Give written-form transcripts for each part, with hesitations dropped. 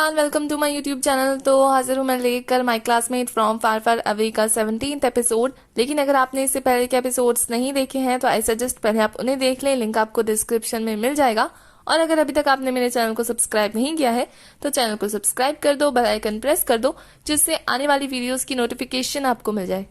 Everyone, welcome to my YouTube channel. तो हाजिर हूँ मैं लेकर my classmate from far far away का 17th एपिसोड। लेकिन अगर आपने इससे पहले के एपिसोड्स नहीं देखे हैं तो आई सजेस्ट पहले आप उन्हें देख लें, लिंक आपको डिस्क्रिप्शन में मिल जाएगा। और अगर अभी तक आपने मेरे चैनल को सब्सक्राइब नहीं किया है तो चैनल को सब्सक्राइब कर दो, बेल आइकन प्रेस कर दो, जिससे आने वाली वीडियोस की नोटिफिकेशन आपको मिल जाए।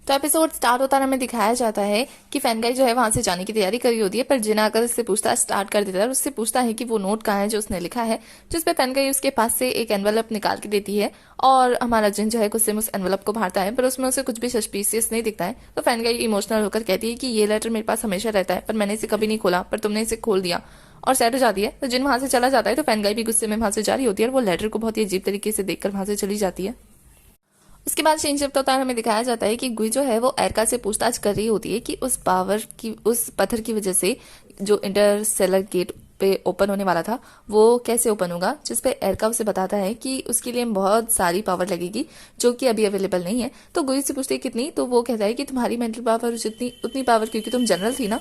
तो एपिसोड स्टार्ट होता है, हमें दिखाया जाता है कि फैनगाई जो है वहां से जाने की तैयारी करी होती है, पर जिना आकर उससे पूछताछ स्टार्ट कर देता है और उससे पूछता है कि वो नोट कहाँ है जो उसने लिखा है, जिसपे फैनगाई उसके पास से एक एनवेलप निकाल के देती है। और हमारा जिन जो है गुस्से में उस एनवेलप को फाड़ता है, पर उसमें उसे कुछ भी सस्पिशियस नहीं दिखता है। तो फैनगाई इमोशनल होकर कहती है कि ये लेटर मेरे पास हमेशा रहता है, पर मैंने इसे कभी नहीं खोला, पर तुमने इसे खोल दिया, और सैड हो जाती है। तो जिन वहां से चला जाता है तो फैनगाई भी गुस्से में वहां से जारी होती है और वो लेटर को बहुत ही अजीब तरीके से देखकर वहां से चली जाती है। उसके बाद सीन शिफ्ट होता है, हमें दिखाया जाता है कि गुई जो है वो एरका से पूछताछ कर रही होती है कि उस पत्थर की वजह से जो इंटरसेलर गेट पे ओपन होने वाला था वो कैसे ओपन होगा, जिसपे एरका उसे बताता है कि उसके लिए बहुत सारी पावर लगेगी जो कि अभी अवेलेबल नहीं है। तो गुई से पूछती है कितनी, तो वो कहता है कि तुम्हारी मेंटल पावर जितनी उतनी पावर, क्योंकि तुम जनरल थी ना।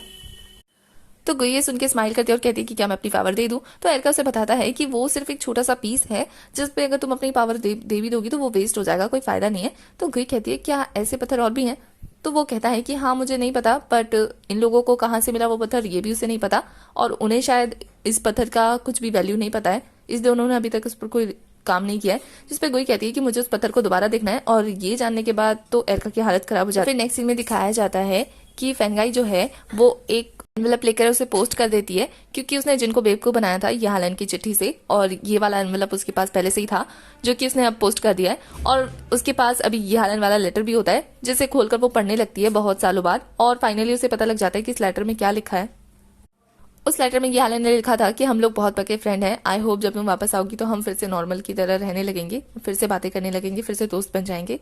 तो गुई ये सुन के स्माइल करती है और कहती है कि क्या मैं अपनी पावर दे दूं। तो एरका उसे बताता है कि वो सिर्फ एक छोटा सा पीस है, जिस पे अगर तुम अपनी पावर दे भी दोगी तो वो वेस्ट हो जाएगा, कोई फायदा नहीं है। तो गुई कहती है क्या ऐसे पत्थर और भी हैं। तो वो कहता है कि हाँ मुझे नहीं पता, बट इन लोगों को कहाँ से मिला वो पत्थर ये भी उसे नहीं पता, और उन्हें शायद इस पत्थर का कुछ भी वैल्यू नहीं पता है, इसलिए उन्होंने अभी तक उस पर कोई काम नहीं किया है। जिसपे गुई कहती है कि मुझे उस पत्थर को दोबारा देखना है, और ये जानने के बाद तो एरका की हालत खराब हो जाती है। फिर नेक्स्ट सीन में दिखाया जाता है कि फैनगाई जो है वो एक एनवेलप लेकर उसे पोस्ट कर देती है, क्योंकि उसने जिनको बेवकूफ बनाया था ये हालन की चिट्ठी से, और ये वाला एनवेलप उसके पास पहले से ही था जो कि उसने अब पोस्ट कर दिया है। और उसके पास अभी ये हालन वाला लेटर भी होता है, जिसे खोलकर वो पढ़ने लगती है बहुत सालों बाद, और फाइनली उसे पता लग जाता है कि इस लेटर में क्या लिखा है। उस लेटर में ये हालन ने लिखा था कि हम लोग बहुत पक्के फ्रेंड हैं, आई होप जब तुम वापस आओगी तो हम फिर से नॉर्मल की तरह रहने लगेंगे, फिर से बातें करने लगेंगे, फिर से दोस्त बन जाएंगे।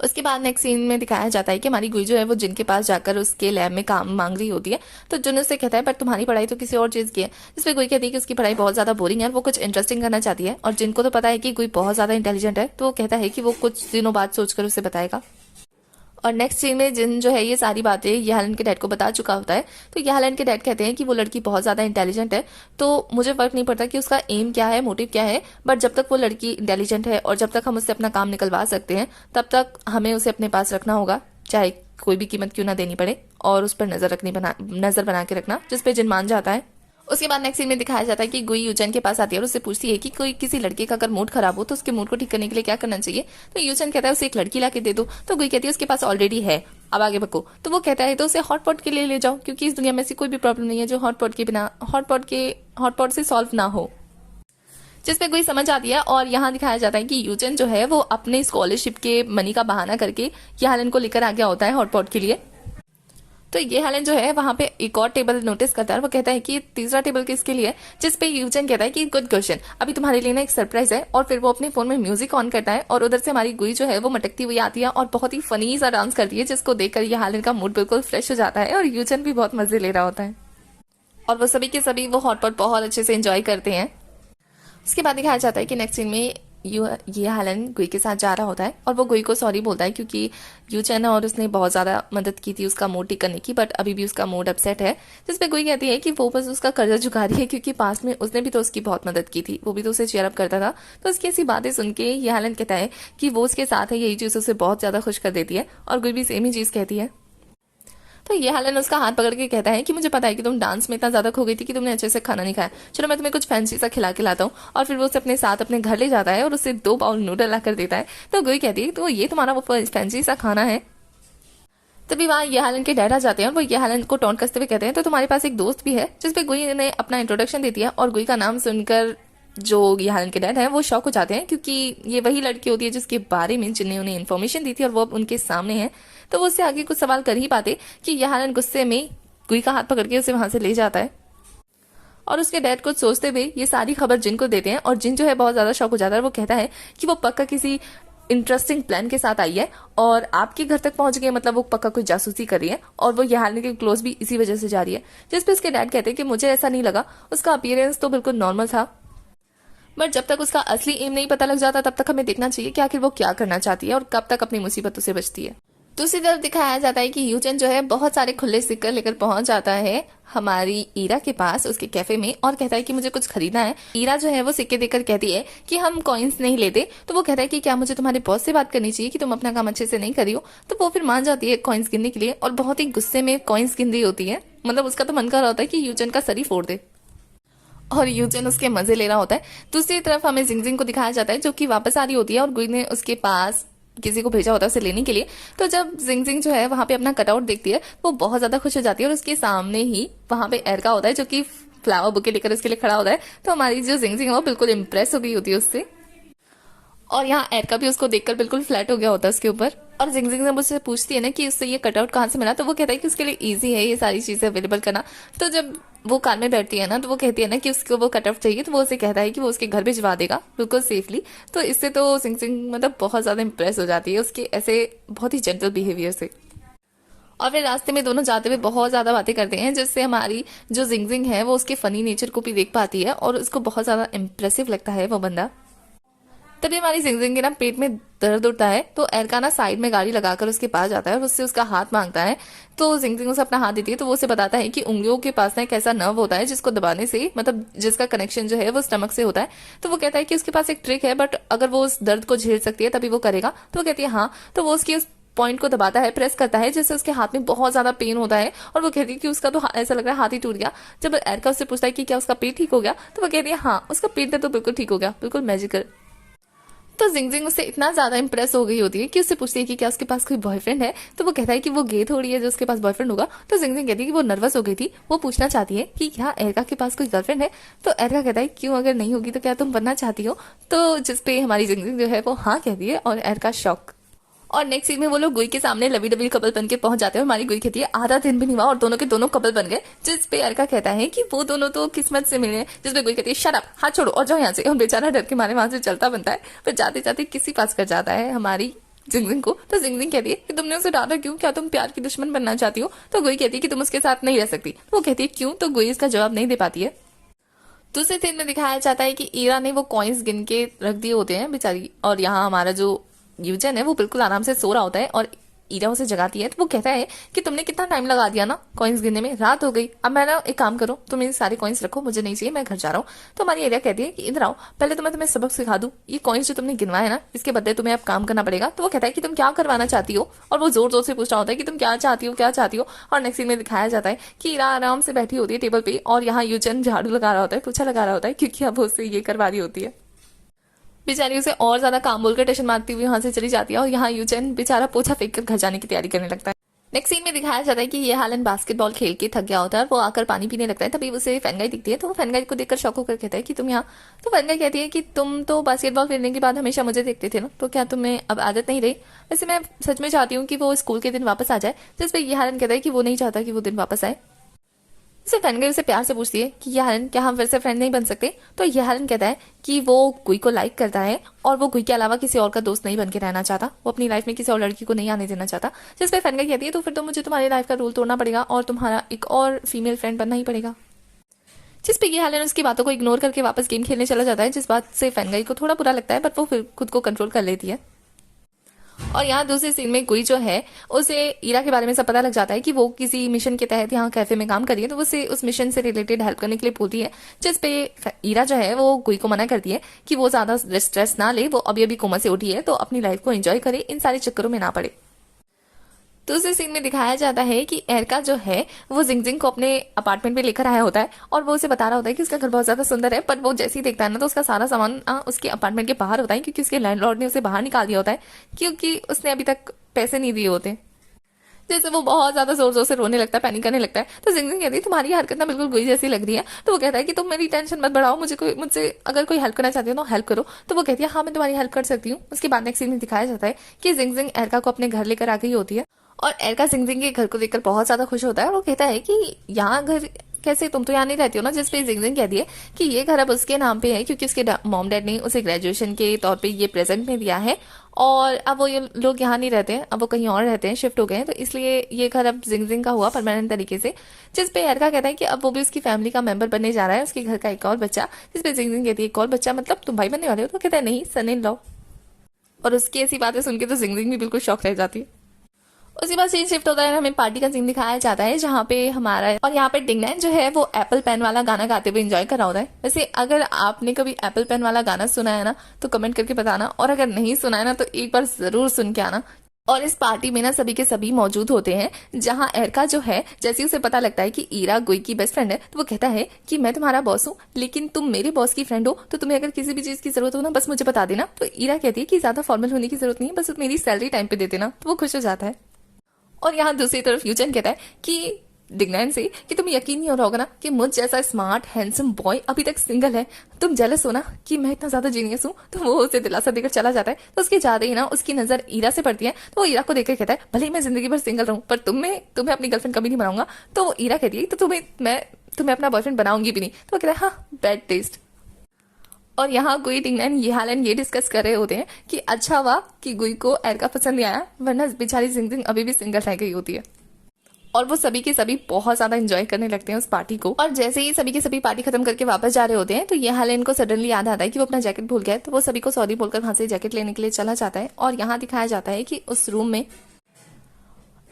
उसके बाद नेक्स्ट सीन में दिखाया जाता है कि हमारी गुई जो है वो जिन के पास जाकर उसके लैब में काम मांग रही होती है। तो जुन उससे कहता है पर तुम्हारी पढ़ाई तो किसी और चीज की है, जिसपे गुई कहती है कि उसकी पढ़ाई बहुत ज्यादा बोरिंग है और वो कुछ इंटरेस्टिंग करना चाहती है। और जिनको तो पता है कि गुई बहुत ज्यादा इंटेलिजेंट है, तो वो कहता है कि वो कुछ दिनों बाद सोचकर उसे बताएगा। और नेक्स्ट सीन में जिन जो है ये सारी बातें यालन के डैड को बता चुका होता है। तो यालन के डैड कहते हैं कि वो लड़की बहुत ज्यादा इंटेलिजेंट है, तो मुझे फर्क नहीं पड़ता कि उसका एम क्या है, मोटिव क्या है, बट जब तक वो लड़की इंटेलिजेंट है और जब तक हम उससे अपना काम निकलवा सकते हैं तब तक हमें उसे अपने पास रखना होगा, चाहे कोई भी कीमत क्यों ना देनी पड़े, और उस पर नजर बना के रखना, जिसपे जिन मान जाता है। उसके बाद नेक्स्ट सीन में दिखाया जाता है कि गुई यूचन के पास आती है और उससे पूछती है कि कोई किसी लड़के का अगर मूड खराब हो तो उसके मूड को ठीक करने के लिए क्या करना चाहिए। तो यूचन कहता है उसे एक लड़की ला के दे दो। तो गुई कहती है उसके पास ऑलरेडी है, अब आगे बको। तो वो कहता है तो उसे हॉटपॉट के लिए ले जाओ, क्योंकि इस दुनिया में ऐसी कोई भी प्रॉब्लम नहीं है जो हॉटपॉट से सॉल्व ना हो। जिसपे गुई समझ आती है, और यहाँ दिखाया जाता है कि यूचन जो है वो अपने स्कॉलरशिप के मनी का बहाना करके यालन को लेकर आ गया होता है हॉटपॉट के लिए। तो ये हालन जो है वहां पे एक और टेबल नोटिस करता है, वो कहता है कि तीसरा टेबल किसके लिए है, जिसपे यूचन कहता है कि गुड क्वेश्चन, अभी तुम्हारे लिए ना एक सरप्राइज है। और फिर वो अपने फोन में म्यूजिक ऑन करता है और उधर से हमारी गुई जो है वो मटकती हुई आती है और बहुत ही फनी सा डांस करती है, जिसको देखकर ये हालन का मूड बिल्कुल फ्रेश हो जाता है और यूचन भी बहुत मजे ले रहा होता है, और वो सभी के सभी वो हॉटपॉट बहुत अच्छे से एंजॉय करते हैं। उसके बाद दिखाया जाता है कि नेक्स्ट सीन में ये हालन गुई के साथ जा रहा होता है और वो गुई को सॉरी बोलता है, क्योंकि यूचन और उसने बहुत ज्यादा मदद की थी उसका मूड ठीक करने की, बट अभी भी उसका मूड अपसेट है। जिसपे गुई कहती है कि वो बस उसका कर्जा चुका रही है, क्योंकि पास में उसने भी तो उसकी बहुत मदद की थी, वो भी तो उसे चेयर अप करता था। तो उसकी ऐसी बातें सुन के ये हालन कहता है कि वो उसके साथ है, यही चीज उसे बहुत ज्यादा खुश कर देती है, और गुई भी सेम ही चीज कहती है। तो ये हालन उसका हाथ पकड़ के कहता है कि मुझे पता है कि तुम डांस में इतना ज्यादा खो गई थी कि तुमने अच्छे से खाना नहीं खाया, चलो मैं तुम्हें कुछ फैंसी सा खिला के लाता हूँ। और फिर वो उसे अपने साथ अपने घर ले जाता है और उससे 2 बाउल नूडल ला कर देता है। तो गुई कहती है तो ये तुम्हारा वो फैंसी सा खाना है। तभी वहाँ ये हालन के डैड आ जाते हैं और वो ये हालन को टॉन्ट कसते हुए कहते हैं तो तुम्हारे पास एक दोस्त भी है, जिसपे गुई ने अपना इंट्रोडक्शन देती है। और गुई का नाम सुनकर जो ये हालन के डैड है वो शॉक हो जाते हैं, क्योंकि ये वही लड़की होती है जिसके बारे में जिन्हें उन्हें इन्फॉर्मेशन दी थी और वो अब उनके सामने है। तो वो उससे आगे कुछ सवाल कर ही पाते कि ये हालन गुस्से में गुई का हाथ पकड़ के उसे वहां से ले जाता है, और उसके डैड कुछ सोचते हुए ये सारी खबर जिन को देते हैं, और जिन जो है बहुत ज्यादा शॉक हो जाता है। वो कहता है कि वो पक्का किसी इंटरेस्टिंग प्लान के साथ आई है और आपके घर तक पहुंच गई, मतलब वो पक्का कोई जासूसी कर रही है, और वो ये हालन के क्लोज भी इसी वजह से जा रही है। जिसपे उसके डैड कहते हैं कि मुझे ऐसा नहीं लगा, उसका अपीयरेंस तो बिल्कुल नॉर्मल था, बट जब तक उसका असली एम नहीं पता लग जाता तब तक हमें देखना चाहिए कि आखिर वो क्या करना चाहती है और कब तक अपनी मुसीबतों से बचती है। दूसरी तरफ दिखाया जाता है कि यूचन जो है बहुत सारे खुले सिक्के लेकर पहुंच जाता है हमारी ईरा के पास उसके कैफे में और कहता है कि मुझे कुछ खरीदना है। ईरा जो है वो सिक्के देकर कहती है कि हम कॉइन्स नहीं लेते। तो वो कहता है कि क्या मुझे तुम्हारे बॉस से बात करनी चाहिए कि तुम अपना काम अच्छे से नहीं करी हो। तो वो फिर मान जाती है कॉइन्स गिनने के लिए और बहुत ही गुस्से में कॉइन्स गिन रही होती है। मतलब उसका तो मन कर रहा होता है कि यूचन का सर ही फोड़ दे और यूजन उसके मजे ले रहा होता है। दूसरी तरफ हमें जिंगजिंग को दिखाया जाता है जो कि वापस आ रही होती है और गुई ने उसके पास किसी को भेजा होता है उसे लेने के लिए। तो जब जिंगजिंग जो है वहां पे अपना कटआउट देखती है वो बहुत ज्यादा खुश हो जाती है और उसके सामने ही वहां पे एरका होता है जो कि फ्लावर बुके लेकर उसके लिए खड़ा होता है। तो हमारी जो जिंगजिंग है वो बिल्कुल इंप्रेस हो गई होती है उससे और यहाँ एरका भी उसको देखकर बिल्कुल फ्लैट हो गया होता है उसके ऊपर। और जिंगजिंग जब उससे पूछती है ना कि उससे ये कटआउट कहाँ से मिला तो वो कहता है कि उसके लिए इजी है ये सारी चीजें अवेलेबल करना। तो जब वो कार में बैठती है ना तो वो कहती है ना कि उसको वो कटआउट चाहिए तो वो उसे कहता है कि वो उसके घर भिजवा देगा बिल्कुल सेफली। तो इससे तो जिंगजिंग मतलब बहुत ज्यादा इंप्रेस हो जाती है उसके ऐसे बहुत ही जेंटल बिहेवियर से। और फिर रास्ते में दोनों जाते हुए बहुत ज्यादा बातें करते हैं जिससे हमारी जो जिंगजिंग है वो उसके फनी नेचर को भी देख पाती है और उसको बहुत ज्यादा इंप्रेसिव लगता है वो बंदा। तभी हमारी जिंगजिंग के ना पेट में दर्द उठता है तो एरका ना साइड में गाड़ी लगाकर उसके पास जाता है और उससे उसका हाथ मांगता है। तो जिंगजिंग उसे अपना हाथ देती है तो वो उसे बताता है कि उंगलियों के पास ना एक ऐसा नर्व होता है जिसको दबाने से मतलब जिसका कनेक्शन जो है वो स्टमक से होता है। तो वो कहता है कि उसके पास एक ट्रिक है बट अगर वो उस दर्द को झेल सकती है तभी वो करेगा। तो वो कहती है हाँ। तो वो उसकी उस पॉइंट को दबाता है प्रेस करता है जिससे उसके हाथ में बहुत ज्यादा पेन होता है और वो कहती है कि उसका तो ऐसा लग रहा है हाथ ही टूट गया। जब एरका उससे पूछता है कि क्या उसका पेट ठीक हो गया तो वो कहती है हाँ उसका पेट तो बिल्कुल ठीक हो गया बिल्कुल मैजिकल। तो जिंगजिंग उससे इतना ज्यादा इंप्रेस हो गई होती है कि उससे पूछती है कि क्या उसके पास कोई बॉयफ्रेंड है। तो वो कहता है कि वो गे थोड़ी है जो उसके पास बॉयफ्रेंड होगा। तो जिंगजिंग कहती है कि वो नर्वस हो गई थी वो पूछना चाहती है कि क्या एरका के पास कोई गर्लफ्रेंड है। तो एरका कहता है क्यों अगर नहीं होगी तो क्या तुम बनना चाहती हो। तो जिसपे हमारी जिंगजिंग जो है वो हाँ कहती है और एरका शॉक। और नेक्स्ट सीन में वो लोग गुई के सामने लवी डबी कपल बन के पहुंच जाते हैं और हमारी गुई कहती है आधा दिन भी नहीं हुआ और दोनों के दोनों कपल बन गए। जिस पे एरका कहता है कि वो दोनों तो किस्मत से मिले। जिस पे गुई कहती है शट अप हाथ छोड़ो और जाओ यहाँ से। और बेचारा डर के मारे वहां से चलता बनता है फिर जाते जाते किसी पास कर जाता है हमारी जिंगजिंग को। तो जिंगजिंग कहती है कि तुमने उसे डांटा क्यों क्या तुम प्यार की दुश्मन बनना चाहती हो। तो गुई कहती है कि तुम उसके साथ नहीं रह सकती। तो वो कहती है क्यों। तो गुई इसका जवाब नहीं दे पाती है। दूसरे सीन में दिखाया जाता है कि ईरा ने वो कॉइन्स गिन के रख दिए होते हैं बेचारी और यहाँ हमारा जो यूजन है वो बिल्कुल आराम से सो रहा होता है और ईरा उसे जगाती है। तो वो कहता है कि तुमने कितना टाइम लगा दिया ना कॉइन्स गिनने में रात हो गई। अब मैं ना एक काम करो तुम मेरे सारे कॉइन्स रखो मुझे नहीं चाहिए मैं घर जा रहा हूँ। तो हमारी एरिया कहती है कि इधर आओ पहले तो मैं तुम्हें सबक सिखा दूं ये कॉइन्स जो तुमने गिनवाए ना इसके बदले तुम्हें अब काम करना पड़ेगा। तो वो कहता है कि तुम क्या करवाना चाहती हो और वो जोर जोर से पूछ रहा होता है कि तुम क्या चाहती हो क्या चाहती हो। और नेक्स्ट सीन में दिखाया जाता है कि ईरा आराम से बैठी होती है टेबल पे और यहाँ यूजन झाड़ू लगा रहा होता है पोछा लगा रहा होता है क्योंकि अब उससे ये करवा रही होती है। बेचारी उसे और ज्यादा काम बोलकर टेंशन मारती हुई वहां से चली जाती है और यहाँ यूचन बेचारा पोछा फेंक कर घर जाने की तैयारी करने लगता है। नेक्स्ट सीन में दिखाया जाता है कि ये हालन बास्केटबॉल खेल के थक गया होता है और वो आकर पानी पीने लगता है। तभी उसे फैनगाई दिखती है तो वो फैनगाई को देखकर शौक होकर कहता है कि तुम यहाँ। तो फैनगाई कहती है कि तुम तो बास्केटबॉल खेलने के बाद हमेशा मुझे देखते थे ना तो क्या तुम्हें अब आदत नहीं रही। वैसे मैं सच में चाहती हूँ कि वो स्कूल के दिन वापस आ जाए। जिस पे ये हालन कहता है कि वो नहीं चाहता कि वो दिन वापस आए। इसे फैनगर्ल उसे प्यार से पूछती है कि यह हरन क्या हम फिर से फ्रेंड नहीं बन सकते। तो यह हरन कहता है कि वो गुई को लाइक करता है और वो गुई के अलावा किसी और का दोस्त नहीं बन के रहना चाहता। वो अपनी लाइफ में किसी और लड़की को नहीं आने देना चाहता। जिस पे फैनगर्ल कहती है तो फिर तो मुझे तुम्हारी लाइफ का रूल तोड़ना पड़ेगा और तुम्हारा एक और फीमेल फ्रेंड बनना ही पड़ेगा। जिस पे ये हालन उसकी बातों को इग्नोर करके वापस गेम खेलने चला जाता है जिस बात से फैनगर्ल को थोड़ा बुरा लगता है बट वो फिर खुद को कंट्रोल कर लेती है। और यहाँ दूसरे सीन में गुई जो है उसे ईरा के बारे में सब पता लग जाता है कि वो किसी मिशन के तहत यहाँ कैफे में काम कर रही है। तो उसे उस मिशन से रिलेटेड हेल्प करने के लिए बोलती है। जिस पे ईरा जो है वो गुई को मना करती है कि वो ज्यादा स्ट्रेस ना ले वो अभी अभी कोमा से उठी है तो अपनी लाइफ को एंजॉय करे इन सारे चक्करों में ना पड़े। दूसरे सीन में दिखाया जाता है कि एरका जो है वो जिंगजिंग को अपने अपार्टमेंट में लेकर आया होता है और वो उसे बता रहा होता है कि उसका घर बहुत ज्यादा सुंदर है। पर वो जैसे ही देखता है ना तो उसका सारा सामान उसके अपार्टमेंट के बाहर होता है क्योंकि उसके लैंडलॉर्ड ने उसे बाहर निकाल दिया होता है क्योंकि उसने अभी तक पैसे नहीं दिए होते। जैसे वो बहुत ज्यादा जोर जोर से रोने लगता है पैनिक करने लगता है। तो जिंगजिंग कहती है तुम्हारी हरकत ना बिल्कुल गुई जैसी लग रही है। तो वो कहता है कि तुम मेरी टेंशन मत बढ़ाओ मुझसे अगर कोई हेल्प करना चाहती हो तो हेल्प करो। तो वो कहती है हाँ मैं तुम्हारी हेल्प कर सकती हूँ। उसके बाद नेक्स्ट सीन में दिखाया जाता है कि जिंगजिंग एरका को अपने घर लेकर आ गई होती है और एरका जिंगजिंग के घर को देखकर बहुत ज्यादा खुश होता है और वो कहता है कि यहाँ घर कैसे तुम तो यहाँ नहीं रहती हो ना। जिस पे जिंगजिंग कहती है कि ये घर अब उसके नाम पे है क्योंकि उसके मॉम डैड ने उसे ग्रेजुएशन के तौर पे ये प्रेजेंट में दिया है और अब वो ये लोग यहाँ नहीं रहते हैं अब वो कहीं और रहते हैं शिफ्ट हो गए हैं तो इसलिए ये घर अब जिंगजिंग का हुआ परमानेंट तरीके से। जिस पे एरका कहता है कि अब वो भी उसकी फैमिली का मेंबर बनने जा रहा है उसके घर का एक और बच्चा। जिस पे जिंगजिंग कहती है एक और बच्चा मतलब तुम भाई बनने वाले हो। तो कहता है नहीं सन इन लॉ। और उसकी ऐसी बातें सुन के तो जिंगजिंग भी बिल्कुल शौक रह जाती है। उसके बाद सीन शिफ्ट होता है, हमें पार्टी का सीन दिखाया जाता है जहाँ पे हमारा और यहाँ पे डिंगनैन जो है वो एप्पल पेन वाला गाना गाते हुए एंजॉय कर रहा होता है। वैसे अगर आपने कभी एप्पल पेन वाला गाना सुना है ना तो कमेंट करके बताना, और अगर नहीं सुना है ना तो एक बार जरूर सुन के आना। और इस पार्टी में ना सभी के सभी मौजूद होते हैं, जहां एरका जो है जैसे उसे पता लगता है कि ईरा गुई की बेस्ट फ्रेंड है तो वो कहता है कि मैं तुम्हारा बॉस हूँ लेकिन तुम मेरे बॉस की फ्रेंड हो, तो तुम्हें अगर किसी भी चीज की जरूरत हो ना बस मुझे बता देना। तो ईरा कहती है कि ज्यादा फॉर्मल होने की जरूरत नहीं है, बस मेरी सैलरी टाइम पे दे देना। तो वो खुश हो जाता है। और यहाँ दूसरी तरफ यूजन कहता है कि डिग्नैन से कि तुम्हें यकीन नहीं हो रहा होगा ना कि मुझ जैसा स्मार्ट हैंडसम बॉय अभी तक सिंगल है, तुम जेलस हो ना कि मैं इतना ज्यादा जीनियस हूँ। तो वो उसे दिलासा देकर चला जाता है। तो उसके जाते ही ना उसकी नजर ईरा से पड़ती है, तो वो ईरा को देखकर कहता है भले ही मैं जिंदगी भर सिंगल रहूं पर तुम्हें अपनी गर्लफ्रेंड कभी नहीं बनाऊंगा। तो वो ईरा कहती है तो तुम्हें अपना बॉयफ्रेंड बनाऊंगी भी नहीं। तो वो कहता है हाँ बैड टेस्ट। और यहाँ गुई डिंगनैन ये हालन ये डिस्कस कर रहे होते हैं कि अच्छा हुआ कि गुई को एरका पसंद नहीं आया, वरना बेचारी जिंदगी अभी भी सिंगल रह गई होती है। और वो सभी के सभी बहुत ज्यादा एंजॉय करने लगते हैं उस पार्टी को। और जैसे ही सभी के सभी पार्टी खत्म करके वापस जा रहे होते हैं तो ये हालन को सडनली याद आता है कि वो अपना जैकेट भूल गया। तो वो सभी को सॉरी बोलकर वहां से जैकेट लेने के लिए चला जाता है। और यहाँ दिखाया जाता है कि उस रूम में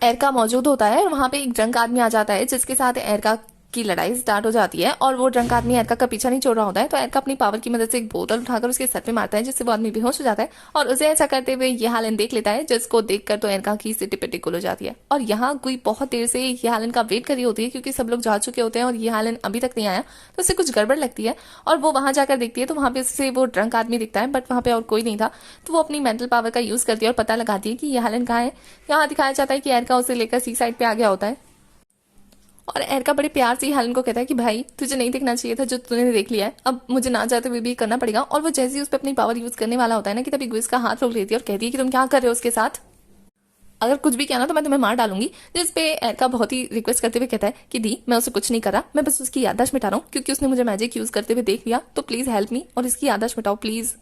एरका मौजूद होता है और वहां पे एक ड्रंक आदमी आ जाता है जिसके साथ एरका की लड़ाई स्टार्ट हो जाती है। और वो ड्रंक आदमी एरका का पीछा नहीं छोड़ रहा होता है, तो एरका अपनी पावर की मदद से एक बोतल उठाकर उसके सर पे मारता है जिससे वो आदमी बेहोश हो जाता है। और उसे ऐसा करते हुए ये हालन देख लेता है, जिसको देखकर तो एरका की सिटी पिटी गुल हो जाती है। और यहाँ कोई बहुत देर से ये हालन का वेट कर रही होती है क्योंकि सब लोग जा चुके होते हैं और ये हालन अभी तक नहीं आया। तो उसे कुछ गड़बड़ लगती है और वो वहां जाकर देखती है तो वहां पे उससे वो ड्रंक आदमी दिखता है, बट वहां पे और कोई नहीं था। तो वो अपनी मेंटल पावर का यूज करती है और पता लगाती है कि ये हालन कहाँ है। यहाँ दिखाया जाता है कि एरका उसे लेकर सी साइड पे आ गया होता है। और एरका बड़े प्यार से हालन को कहता है कि भाई तुझे नहीं देखना चाहिए था जो तूने देख लिया है, अब मुझे ना चाहते हुए भी करना पड़ेगा। और वो जैसे ही उस पर अपनी पावर यूज करने वाला होता है ना कि तभी गुइस का हाथ रोक लेती है और कहती है कि तुम क्या कर रहे हो उसके साथ, अगर कुछ भी किया ना तो मैं तुम्हें मार डालूंगी। जिसपे एरका बहुत ही रिक्वेस्ट करते हुए कहता है कि दी मैं उसे कुछ नहीं कर रहा, मैं बस उसकी याददाश्त मिटा रहा हूँ क्योंकि उसने मुझे मैजिक यूज करते हुए देख लिया, तो प्लीज हेल्प मी और इसकी याददाश्त मिटाओ प्लीज।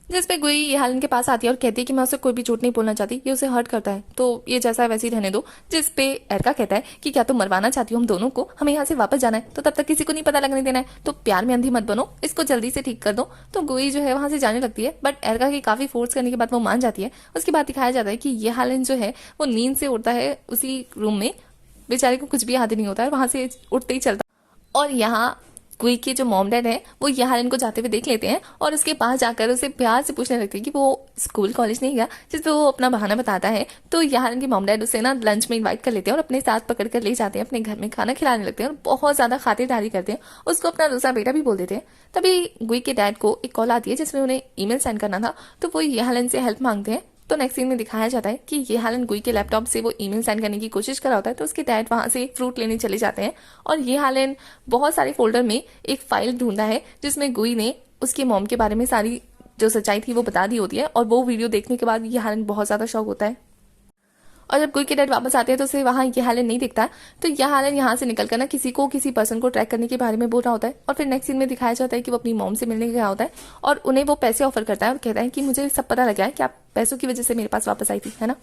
जिसपे गुई ये हालन के पास आती है और कहती है कि मैं उसे कोई भी झूठ नहीं बोलना चाहती, ये उसे हर्ट करता है तो ये जैसा है वैसे ही रहने दो। जिसपे एरका कहता है कि क्या तुम मरवाना चाहती हो हम दोनों को, हमें यहाँ से वापस जाना है तो तब तक किसी को नहीं पता लगने देना है, तो प्यार में अंधी मत बनो, इसको जल्दी से ठीक कर दो। तो गुई जो है वहां से जाने लगती है, बट एरका की काफी फोर्स करने के बाद वो मान जाती है। उसके बाद दिखाया जाता है कि ये हालन जो है वो नींद से उठता है उसी रूम में, बेचारे को कुछ भी याद नहीं होता है, वहां से उठते ही चलता। और यहाँ गुई के जो मॉम डैड है वो ये हालन को जाते हुए देख लेते हैं और उसके पास जाकर उसे प्यार से पूछने लगते हैं कि वो स्कूल कॉलेज नहीं गया, जिसपे वो अपना बहाना बताता है। तो ये हालन के मॉम डैड उसे ना लंच में इनवाइट कर लेते हैं और अपने साथ पकड़ कर ले जाते हैं, अपने घर में खाना खिलाने लगते हैं और बहुत ज्यादा खातिरदारी करते हैं, उसको अपना दूसरा बेटा भी बोल देते हैं। तभी गुई के डैड को एक कॉल आती है जिसमें उन्हें ईमेल सेंड करना था, तो वो ये हालन से हेल्प मांगते हैं। तो नेक्स्ट सीन में दिखाया जाता है कि ये हालन गुई के लैपटॉप से वो ईमेल सेंड करने की कोशिश कर रहा होता है, तो उसके डैड वहां से फ्रूट लेने चले जाते हैं। और ये हालन बहुत सारे फोल्डर में एक फाइल ढूंढता है जिसमें गुई ने उसके मॉम के बारे में सारी जो सच्चाई थी वो बता दी होती है। और वो वीडियो देखने के बाद ये हालन बहुत ज्यादा शॉक होता है। और जब गुई के डैड वापस आते हैं तो उसे वहां ये हालन नहीं दिखता, तो यह हालन यहाँ से निकलकर ना किसी पर्सन को ट्रैक करने के बारे में बोल रहा होता है। और फिर नेक्स्ट सीन में दिखाया जाता है कि वो अपनी मॉम से मिलने गया होता है और उन्हें वो पैसे ऑफर करता है और कहता है कि मुझे सब पता लगा है कि आप पैसों की वजह से मेरे पास वापस आई थी, है ना।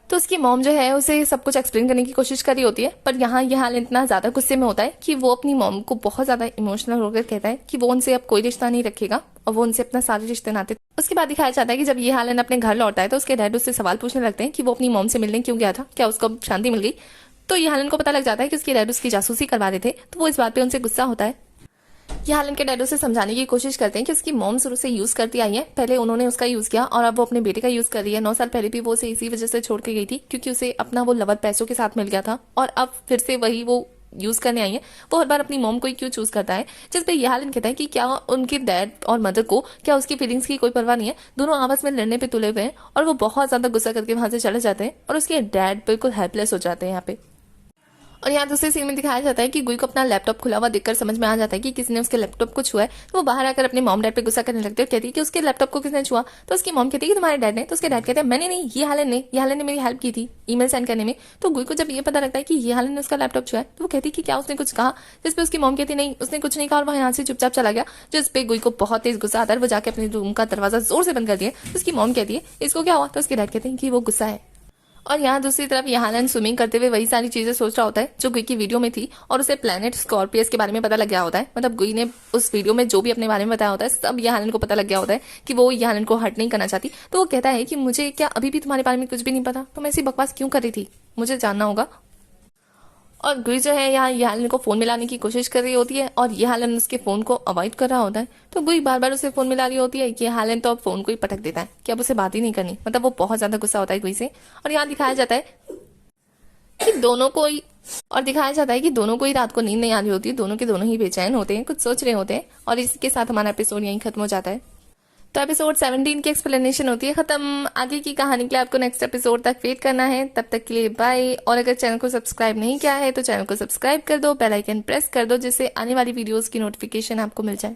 तो उसकी मॉम जो है उसे सब कुछ एक्सप्लेन करने की कोशिश कर रही होती है, पर यहाँ ये हाल इतना ज्यादा गुस्से में होता है कि वो अपनी मॉम को बहुत ज्यादा इमोशनल होकर कहता है कि वो उनसे अब कोई रिश्ता नहीं रखेगा और वो उनसे अपना सारे रिश्ते नाते। उसके बाद दिखाया जाता है कि जब ये हालन अपने घर लौटा है तो उसके डैड उससे सवाल पूछने लगते हैं कि वो अपनी मॉम से मिलने क्यों गया था, क्या उसको शांति मिल गई। तो ये हालन को पता लग जाता है कि उसके डैड उसकी जासूसी करवा रहे थे, तो वो इस बात पे उनसे गुस्सा होता है। ये हालन के डैड उसे समझाने की कोशिश करते हैं कि उसकी मॉम शुरू से यूज करती आई है, पहले उन्होंने उसका यूज किया और अब वो अपने बेटे का यूज कर रही है। 9 साल पहले भी वो उसे इसी वजह से छोड़ के गई थी क्योंकि उसे अपना वो लवर पैसों के साथ मिल गया था और अब फिर से वही वो यूज करने आई है। वो हर बार अपनी मॉम को ही क्यों चूज करता है, जिसपे ये हालन कहता है कि क्या उनके डैड और मदर को क्या उसकी फीलिंग्स की कोई परवाह नहीं है, दोनों आपस में लड़ने पे तुले हुए हैं। और वो बहुत ज्यादा गुस्सा करके वहां से चले जाते हैं और उसके डैड बिल्कुल हेल्पलेस हो जाते हैं यहाँ पे। और यहाँ दूसरे सीन में दिखाया जाता है कि गुई को अपना लैपटॉप खुला हुआ देखकर समझ में आ जाता है कि किसी ने उसके लैपटॉप को छुआ है, तो वो बाहर आकर अपने मॉम डैड पे गुस्सा करने लगते हैं और कहती है कि उसके लैपटॉप को किसने छुआ। तो उसकी मॉम कहती है कि तुम्हारे डैड ने। तो उसके डैड कहते हैं मैंने नहीं, ये हालन ने मेरी हेल्प की थी ईमेल सेंड करने में। तो गुई को जब ये पता लगता है कि ये हालन ने उसका लैपटॉप छुआ है तो वो कहती है कि क्या उसने कुछ कहा, जिसपे उसकी मॉम कहती नहीं उसने कुछ नहीं कहा और वह यहाँ से चुपचाप चला गया। जिसपे गुई को बहुत तेज गुस्सा आता है, वो जाके अपने रूम का दरवाजा जोर से बंद कर दिया। उसकी मॉम कहती है इसको क्या हुआ, तो उसके डैड कहते हैं कि वो गुस्सा है। और यहाँ दूसरी तरफ यहालन स्विमिंग करते हुए वही सारी चीजें सोच रहा होता है जो गुई की वीडियो में थी, और उसे प्लैनेट स्कॉर्पियस के बारे में पता लग गया होता है। मतलब गुई ने उस वीडियो में जो भी अपने बारे में बताया होता है सब यहालन को पता लग गया होता है कि वो यहालन को हर्ट नहीं करना चाहती। तो वो कहता है कि मुझे क्या अभी भी तुम्हारे बारे में कुछ भी नहीं पता, तुम ऐसी बकवास क्यों कर रही थी, मुझे जानना होगा। और गुई जो है यहाँ यहालन को फोन मिलाने की कोशिश कर रही होती है और यहालन उसके फोन को अवॉइड कर रहा होता है। तो गुई बार बार उसे फोन मिला रही होती है कि यहालन तो अब फोन को ही पटक देता है कि अब उसे बात ही नहीं करनी। मतलब वो बहुत ज्यादा गुस्सा होता है गुई से। और यहाँ दिखाया जाता है कि दोनों को ही रात को नींद नहीं आ रही होती है, दोनों के दोनों ही बेचैन होते हैं, कुछ सोच रहे होते हैं। और इसके साथ हमारा एपिसोड यहीं खत्म हो जाता है। तो एपिसोड 17 की एक्सप्लेनेशन होती है खत्म। आगे की कहानी के लिए आपको नेक्स्ट एपिसोड तक वेट करना है। तब तक के लिए बाय। और अगर चैनल को सब्सक्राइब नहीं किया है तो चैनल को सब्सक्राइब कर दो, बेल आइकन प्रेस कर दो, जिससे आने वाली वीडियोस की नोटिफिकेशन आपको मिल जाए।